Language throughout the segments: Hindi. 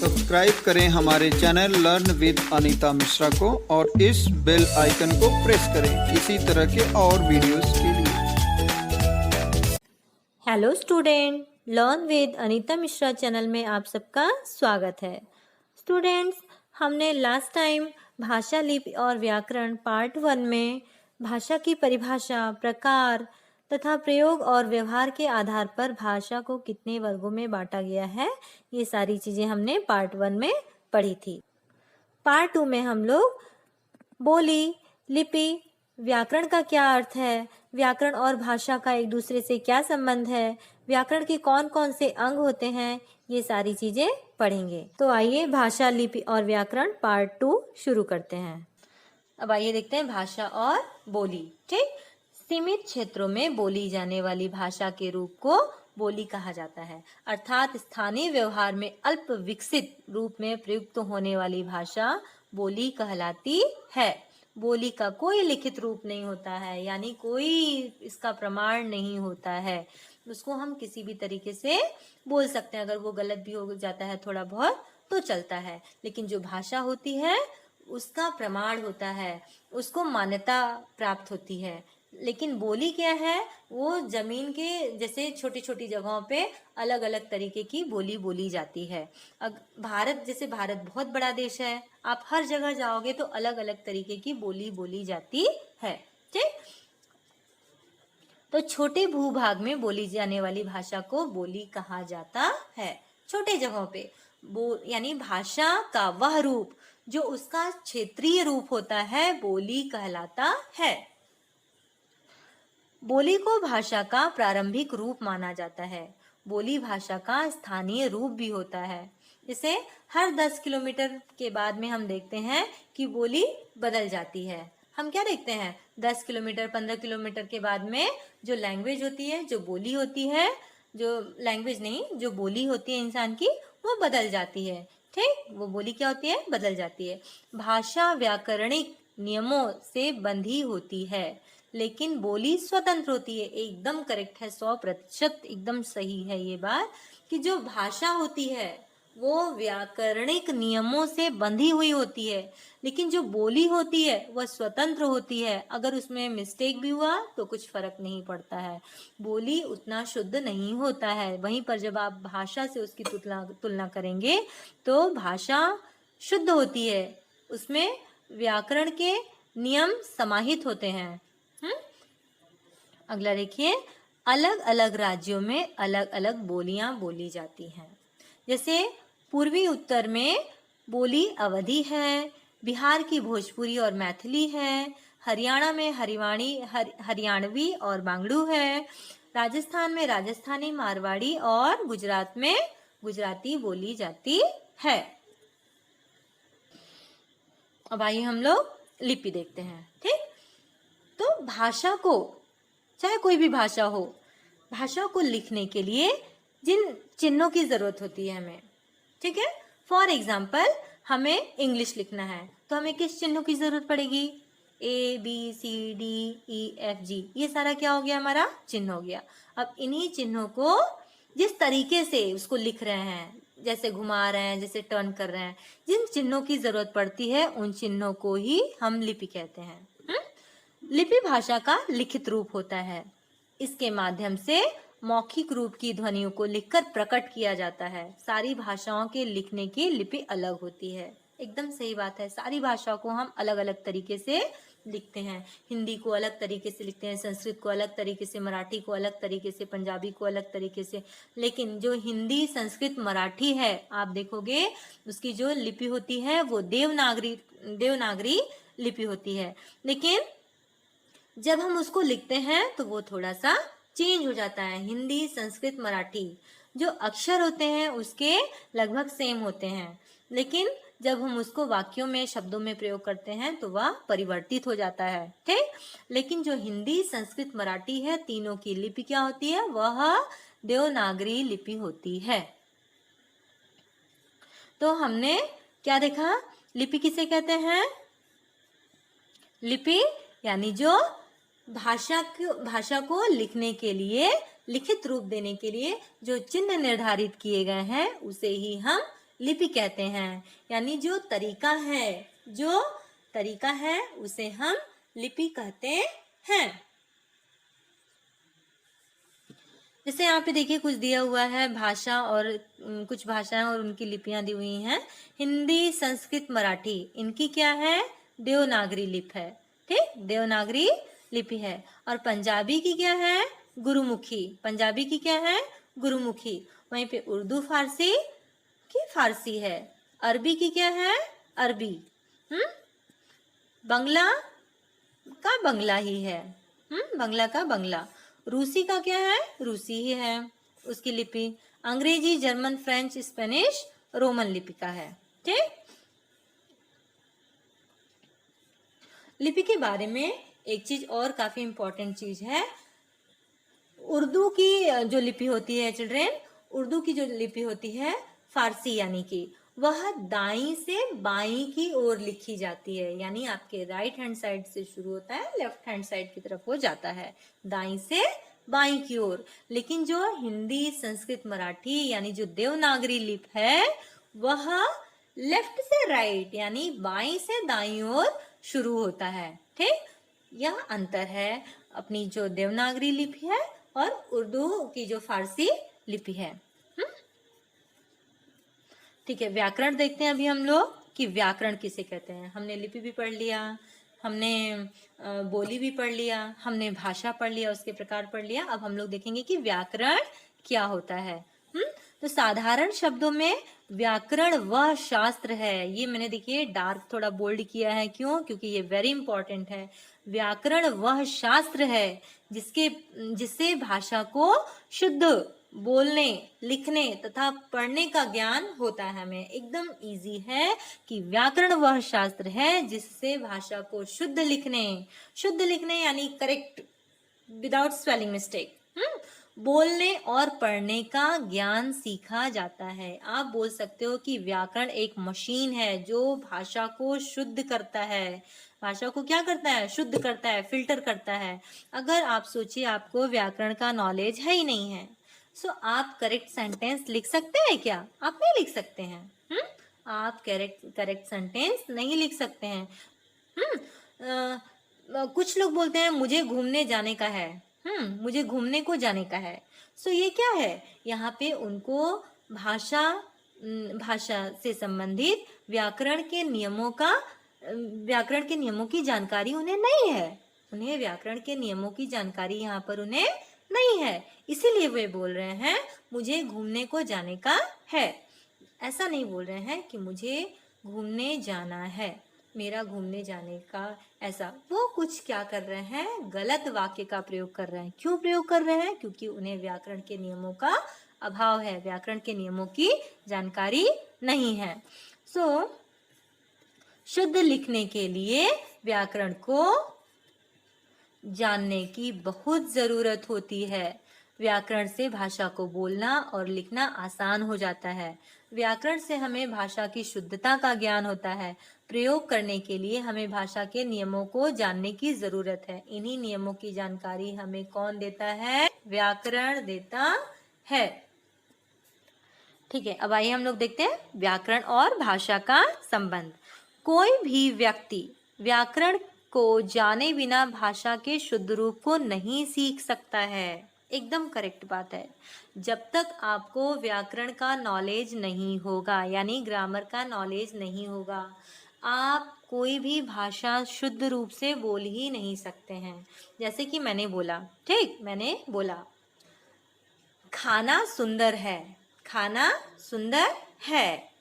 सब्सक्राइब करें हमारे channel learn with Anita Mishra को और इस बेल आइकन को प्रेस करें इसी तरह के और वीडियोस के लिए। Hello student, learn with Anita Mishra channel में आप सबका स्वागत है। स्टूडेंट्स, हमने लास्ट टाइम भाषा, लिपि और व्याकरण पार्ट 1 में भाषा की परिभाषा, प्रकार तथा प्रयोग और व्यवहार के आधार पर भाषा को कितने वर्गों में बांटा गया है, ये सारी चीजें हमने पार्ट 1 में पढ़ी थी। पार्ट 2 में हम लोग बोली, लिपि, व्याकरण का क्या अर्थ है, व्याकरण और भाषा का एक दूसरे से क्या संबंध है, व्याकरण के कौन कौन से अंग होते हैं, ये सारी चीजें पढ़ेंगे। तो आइए भाषा, लिपि और व्याकरण पार्ट 2 शुरू करते हैं। अब आइए देखते हैं भाषा और बोली। ठीक, सीमित क्षेत्रों में बोली जाने वाली भाषा के रूप को बोली कहा जाता है, अर्थात स्थानीय व्यवहार में अल्प विकसित रूप में प्रयुक्त होने वाली भाषा बोली कहलाती है। बोली का कोई लिखित रूप नहीं होता है, यानी कोई इसका प्रमाण नहीं होता है। उसको हम किसी भी तरीके से बोल सकते हैं, अगर वो गलत भी हो जाता है थोड़ा बहुत तो चलता है, लेकिन जो भाषा होती है उसका प्रमाण होता है, उसको मान्यता प्राप्त होती है। लेकिन बोली क्या है, वो जमीन के जैसे छोटी छोटी जगहों पे अलग अलग तरीके की बोली बोली जाती है। भारत बहुत बड़ा देश है, आप हर जगह जाओगे तो अलग अलग तरीके की बोली बोली जाती है। ठीक, तो छोटे भूभाग में बोली जाने वाली भाषा को बोली कहा जाता है। छोटे जगहों पे यानी भाषा का वह रूप जो उसका क्षेत्रीय रूप होता है, बोली कहलाता है। बोली को भाषा का प्रारंभिक रूप माना जाता है। बोली भाषा का स्थानीय रूप भी होता है। जैसे हर 10 किलोमीटर के बाद में हम देखते हैं कि बोली बदल जाती है। हम क्या देखते हैं, 10 किलोमीटर 15 किलोमीटर के बाद में जो लैंग्वेज होती है, जो बोली होती है, जो लैंग्वेज नहीं, जो बोली होती है इंसान की, वो बदल जाती है। ठीक, वो बोली क्या होती है, बदल जाती है। भाषा व्याकरणिक नियमों से बंधी होती है, लेकिन बोली स्वतंत्र होती है। एकदम करेक्ट है, 100% एकदम सही है ये बात, कि जो भाषा होती है वो व्याकरणिक नियमों से बंधी हुई होती है, लेकिन जो बोली होती है वह स्वतंत्र होती है। अगर उसमें मिस्टेक भी हुआ तो कुछ फर्क नहीं पड़ता है, बोली उतना शुद्ध नहीं होता है। वहीं पर जब आप भाषा से उसकी तुलना करेंगे तो भाषा शुद्ध होती है, उसमें व्याकरण के नियम समाहित होते हैं। अगला देखिए, अलग अलग राज्यों में अलग अलग बोलियां बोली जाती हैं। जैसे पूर्वी उत्तर में बोली अवधी है, बिहार की भोजपुरी और मैथिली है, हरियाणा में हरियाणवी और बांगड़ू है, राजस्थान में राजस्थानी, मारवाड़ी और गुजरात में गुजराती बोली जाती है। अब आइए हम लोग लिपि देखते हैं। ठीक, तो भाषा को, चाहे कोई भी भाषा हो, भाषा को लिखने के लिए जिन चिन्हों की जरूरत होती है हमें, ठीक है, फॉर एग्जाम्पल हमें इंग्लिश लिखना है तो हमें किस चिन्हों की जरूरत पड़ेगी, ABCDEFG, ये सारा क्या हो गया, हमारा चिन्ह हो गया। अब इन्हीं चिन्हों को जिस तरीके से उसको लिख रहे हैं, जैसे घुमा रहे हैं, जैसे टर्न कर रहे हैं, जिन चिन्हों की जरूरत पड़ती है उन चिन्हों को ही हम लिपि कहते हैं। लिपि भाषा का लिखित रूप होता है। इसके माध्यम से मौखिक रूप की ध्वनियों को लिखकर प्रकट किया जाता है। सारी भाषाओं के लिखने की लिपि अलग होती है। एकदम सही बात है, सारी भाषाओं को हम अलग अलग तरीके से लिखते हैं। हिंदी को अलग तरीके से लिखते हैं, संस्कृत को अलग तरीके से, मराठी को अलग तरीके से, पंजाबी को अलग तरीके से। लेकिन जो हिंदी, संस्कृत, मराठी है, आप देखोगे उसकी जो लिपि होती है वो देवनागरी लिपि होती है। लेकिन जब हम उसको लिखते हैं तो वो थोड़ा सा चेंज हो जाता है। हिंदी, संस्कृत, मराठी जो अक्षर होते हैं उसके लगभग सेम होते हैं, लेकिन जब हम उसको वाक्यों में, शब्दों में प्रयोग करते हैं तो वह परिवर्तित हो जाता है। ठीक, लेकिन जो हिंदी, संस्कृत, मराठी है, तीनों की लिपि क्या होती है, वह देवनागरी लिपि होती है। तो हमने क्या देखा, लिपि किसे कहते हैं, लिपि यानी जो भाषा को लिखने के लिए, लिखित रूप देने के लिए जो चिन्ह निर्धारित किए गए हैं उसे ही हम लिपि कहते हैं। यानी जो तरीका है उसे हम लिपि कहते हैं। जैसे यहाँ पे देखिए कुछ दिया हुआ है भाषा और कुछ भाषाएं और उनकी लिपियां दी हुई हैं। हिंदी, संस्कृत, मराठी, इनकी क्या है? देवनागरी लिपि है। ठीक, देवनागरी लिपि है। और पंजाबी की क्या है? गुरुमुखी। पंजाबी की क्या है? गुरुमुखी। वहीं पे उर्दू फारसी की फारसी है। अरबी की क्या है? अरबी। बंगला का बंगला ही है। बंगला का बंगला। रूसी का क्या है? रूसी ही है उसकी लिपि। अंग्रेजी, जर्मन, फ्रेंच, स्पेनिश रोमन लिपि का है। ठीक, लिपि के बारे में एक चीज और काफी इंपॉर्टेंट चीज है। उर्दू की जो लिपि होती है चिल्ड्रेन, उर्दू की जो लिपि होती है फारसी यानी कि वह दाईं से बाईं की ओर लिखी जाती है। यानी आपके राइट हैंड साइड से शुरू होता है, लेफ्ट हैंड साइड की तरफ हो जाता है, दाईं से बाईं की ओर। लेकिन जो हिंदी, संस्कृत, मराठी यानी जो देवनागरी लिपि है वह लेफ्ट से राइट यानी बाईं से दाईं ओर शुरू होता है। ठीक, यह अंतर है अपनी जो देवनागरी लिपि है और उर्दू की जो फारसी लिपि है। ठीक है, व्याकरण देखते हैं अभी हम लोग कि व्याकरण किसे कहते हैं। हमने लिपि भी पढ़ लिया, हमने बोली भी पढ़ लिया, हमने भाषा पढ़ लिया, उसके प्रकार पढ़ लिया। अब हम लोग देखेंगे कि व्याकरण क्या होता है। तो साधारण शब्दों में व्याकरण वह शास्त्र है, ये मैंने देखिए डार्क थोड़ा बोल्ड किया है। क्यों? क्योंकि ये वेरी इंपॉर्टेंट है। व्याकरण वह शास्त्र है जिससे भाषा को शुद्ध बोलने, लिखने तथा पढ़ने का ज्ञान होता है। हमें एकदम इजी है कि व्याकरण वह शास्त्र है जिससे भाषा को शुद्ध लिखने यानी करेक्ट विदाउट स्पेलिंग मिस्टेक, बोलने और पढ़ने का ज्ञान सीखा जाता है। आप बोल सकते हो कि व्याकरण एक मशीन है जो भाषा को शुद्ध करता है। भाषा को क्या करता है? शुद्ध करता है, फिल्टर करता है। अगर आप सोचिए आपको व्याकरण का नॉलेज है ही नहीं है, सो आप करेक्ट सेंटेंस लिख सकते हैं क्या? आप नहीं लिख सकते हैं। आप करेक्ट सेंटेंस नहीं लिख सकते हैं। कुछ लोग बोलते हैं मुझे घूमने जाने का है, मुझे घूमने को जाने का है। सो ये क्या है? यहाँ पे उनको भाषा से संबंधित व्याकरण के नियमों की जानकारी उन्हें नहीं है। उन्हें व्याकरण के नियमों की जानकारी यहाँ पर उन्हें नहीं है, इसीलिए वे बोल रहे हैं मुझे घूमने को जाने का है। ऐसा नहीं बोल रहे हैं कि मुझे घूमने जाना है, मेरा घूमने जाने का ऐसा। वो कुछ क्या कर रहे हैं? गलत वाक्य का प्रयोग कर रहे हैं। क्यों प्रयोग कर रहे हैं? क्योंकि उन्हें व्याकरण के नियमों का अभाव है, व्याकरण के नियमों की जानकारी नहीं है। शुद्ध लिखने के लिए व्याकरण को जानने की बहुत जरूरत होती है। व्याकरण से भाषा को बोलना और लिखना आसान हो जाता है। व्याकरण से हमें भाषा की शुद्धता का ज्ञान होता है। प्रयोग करने के लिए हमें भाषा के नियमों को जानने की जरूरत है। इन्हीं नियमों की जानकारी हमें कौन देता है? व्याकरण देता है। ठीक है, अब आइए हम लोग देखते हैं व्याकरण और भाषा का संबंध। कोई भी व्यक्ति व्याकरण को जाने बिना भाषा के शुद्ध रूप को नहीं सीख सकता है। एकदम करेक्ट बात है। जब तक आपको व्याकरण का नॉलेज नहीं होगा यानी ग्रामर का नॉलेज नहीं होगा, आप कोई भी भाषा शुद्ध रूप से बोल ही नहीं सकते हैं। जैसे कि मैंने बोला, ठीक, मैंने बोला खाना सुंदर है। खाना सुंदर है।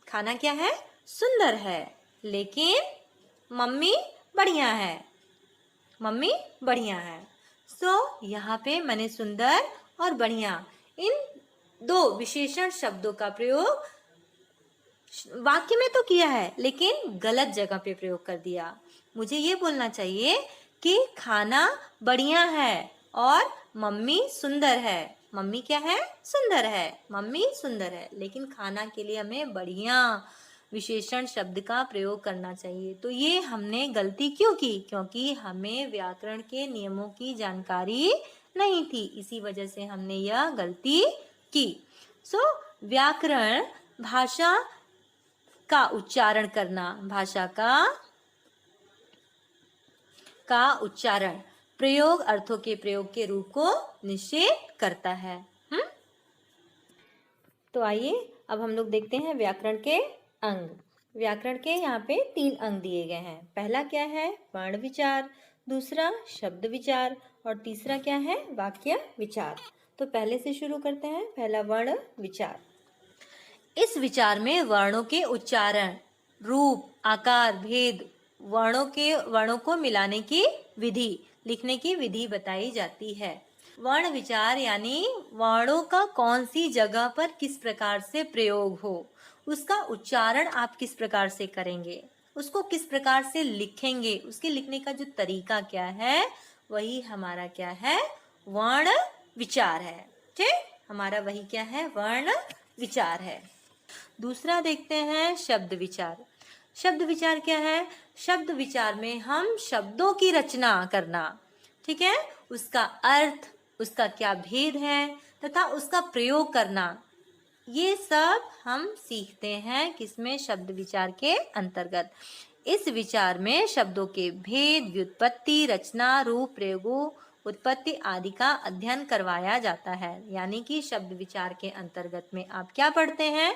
खाना क्या है? सुंदर है। लेकिन मम्मी बढ़िया है। मम्मी बढ़िया है। यहाँ पे मैंने सुंदर और बढ़िया इन दो विशेषण शब्दों का प्रयोग वाक्य में तो किया है लेकिन गलत जगह पे प्रयोग कर दिया। मुझे ये बोलना चाहिए कि खाना बढ़िया है और मम्मी सुंदर है। मम्मी क्या है? सुंदर है। मम्मी सुंदर है, लेकिन खाना के लिए हमें बढ़िया विशेषण शब्द का प्रयोग करना चाहिए। तो ये हमने गलती क्यों की? क्योंकि हमें व्याकरण के नियमों की जानकारी नहीं थी, इसी वजह से हमने यह गलती की। व्याकरण भाषा का उच्चारण करना, भाषा का उच्चारण प्रयोग अर्थों के प्रयोग के रूप को निश्चित करता है। तो आइए अब हम लोग देखते हैं व्याकरण के अंग। व्याकरण के यहाँ पे 3 अंग दिए गए हैं। पहला क्या है? वर्ण विचार, दूसरा शब्द विचार और तीसरा क्या है? वाक्य विचार। तो पहले से शुरू करते हैं। पहला वर्ण विचार। इस विचार में वर्णों के उच्चारण, रूप, आकार, भेद, वर्णों को मिलाने की विधि, लिखने की विधि बताई जाती है। वर्ण विचार यानी वर्णों का कौन सी जगह पर किस प्रकार से प्रयोग हो, उसका उच्चारण आप किस प्रकार से करेंगे, उसको किस प्रकार से लिखेंगे, उसके लिखने का जो तरीका क्या है, वही हमारा क्या है? वर्ण विचार है। ठीक, हमारा वही क्या है? वर्ण विचार है। दूसरा देखते हैं शब्द विचार। शब्द विचार क्या है? शब्द विचार में हम शब्दों की रचना करना, ठीक है, उसका अर्थ, उसका क्या भेद है तथा उसका प्रयोग करना, ये सब हम सीखते हैं किसमें? शब्द विचार के अंतर्गत। इस विचार में शब्दों के भेद, व्युत्पत्ति, रचना, रूप, प्रयोगों, उत्पत्ति आदि का अध्ययन करवाया जाता है। यानी कि शब्द विचार के अंतर्गत में आप क्या पढ़ते हैं?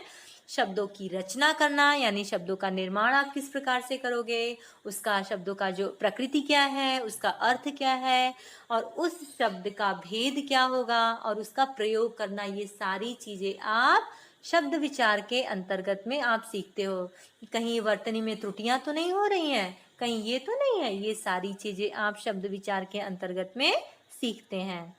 शब्दों की रचना करना, यानी शब्दों का निर्माण आप किस प्रकार से करोगे, उसका शब्दों का जो प्रकृति क्या है, उसका अर्थ क्या है और उस शब्द का भेद क्या होगा और उसका प्रयोग करना, ये सारी चीजें आप शब्द विचार के अंतर्गत में आप सीखते हो। कहीं वर्तनी में त्रुटियां तो नहीं हो रही हैं, कहीं ये तो नहीं है, ये सारी चीजें आप शब्द विचार के अंतर्गत में सीखते हैं।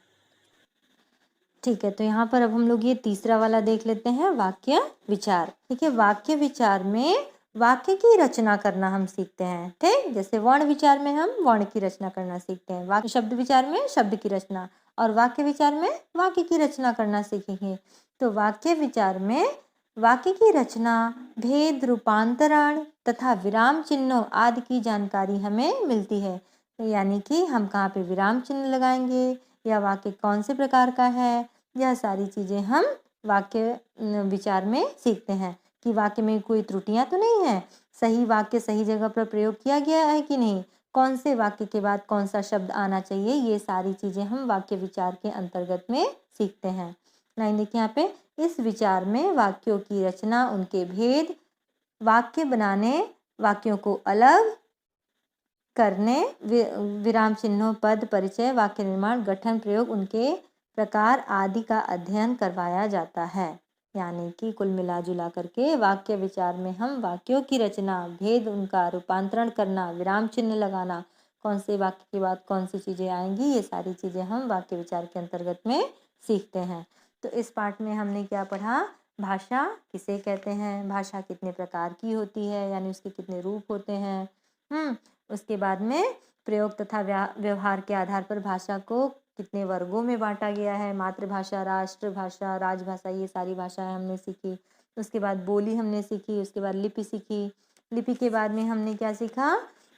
ठीक है, तो यहाँ पर अब हम लोग ये तीसरा वाला देख लेते हैं, वाक्य विचार। ठीक है, वाक्य विचार में वाक्य की रचना करना हम सीखते हैं। ठीक, जैसे वर्ण विचार में हम वर्ण की रचना करना सीखते हैं, वाक्य शब्द विचार में शब्द की रचना, और वाक्य विचार में वाक्य की रचना करना सीखेंगे। तो वाक्य विचार में वाक्य की रचना, भेद, रूपांतरण तथा विराम चिन्हों आदि की जानकारी हमें मिलती है। यानी कि हम कहाँ पे विराम चिन्ह लगाएंगे या वाक्य कौन से प्रकार का है, यह सारी चीजें हम वाक्य विचार में सीखते हैं कि वाक्य में कोई त्रुटियां तो नहीं है, सही वाक्य सही जगह पर प्रयोग किया गया है कि नहीं, कौन से वाक्य के बाद कौन सा शब्द आना चाहिए, ये सारी चीजें हम वाक्य विचार के अंतर्गत में सीखते हैं। लाइन देखिए यहाँ पे, इस विचार में वाक्यों की रचना, उनके भेद, वाक्य बनाने, वाक्यों को अलग करने, विराम चिन्हों, पद, परिचय, वाक्य निर्माण, गठन, प्रयोग, उनके प्रकार आदि का अध्ययन करवाया जाता है। यानी कि कुल मिला जुला करके वाक्य विचार में हम वाक्यों की रचना, भेद, उनका रूपांतरण करना, विराम चिन्ह लगाना, कौन से वाक्य के बाद कौन सी चीजें आएंगी, ये सारी चीजें हम वाक्य विचार के अंतर्गत में सीखते हैं। तो इस पाठ में हमने क्या पढ़ा? भाषा किसे कहते हैं, भाषा कितने प्रकार की होती है, यानी उसके कितने रूप होते हैं। उसके बाद में प्रयोग तथा व्यवहार के आधार पर भाषा को कितने वर्गों में बांटा गया है, मातृभाषा, राष्ट्रभाषा, राजभाषा, ये सारी भाषाएं हमने सीखी। उसके बाद बोली हमने सीखी, उसके बाद लिपि सीखी। लिपि के बाद में हमने क्या सीखा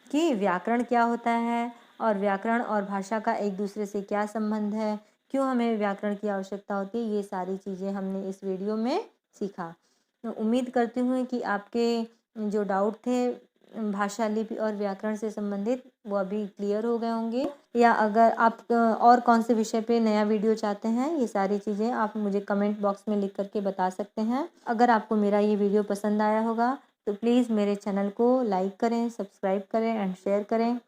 कि व्याकरण क्या होता है और व्याकरण और भाषा का एक दूसरे से क्या संबंध है, क्यों हमें व्याकरण की आवश्यकता होती है, ये सारी चीज़ें हमने इस वीडियो में सीखा। तो उम्मीद करती हूँ कि आपके जो डाउट थे भाषा, लिपि और व्याकरण से संबंधित, वो अभी क्लियर हो गए होंगे। या अगर आप और कौन से विषय पे नया वीडियो चाहते हैं, ये सारी चीज़ें आप मुझे कमेंट बॉक्स में लिख करके बता सकते हैं। अगर आपको मेरा ये वीडियो पसंद आया होगा तो प्लीज़ मेरे चैनल को लाइक करें, सब्सक्राइब करें एंड शेयर करें।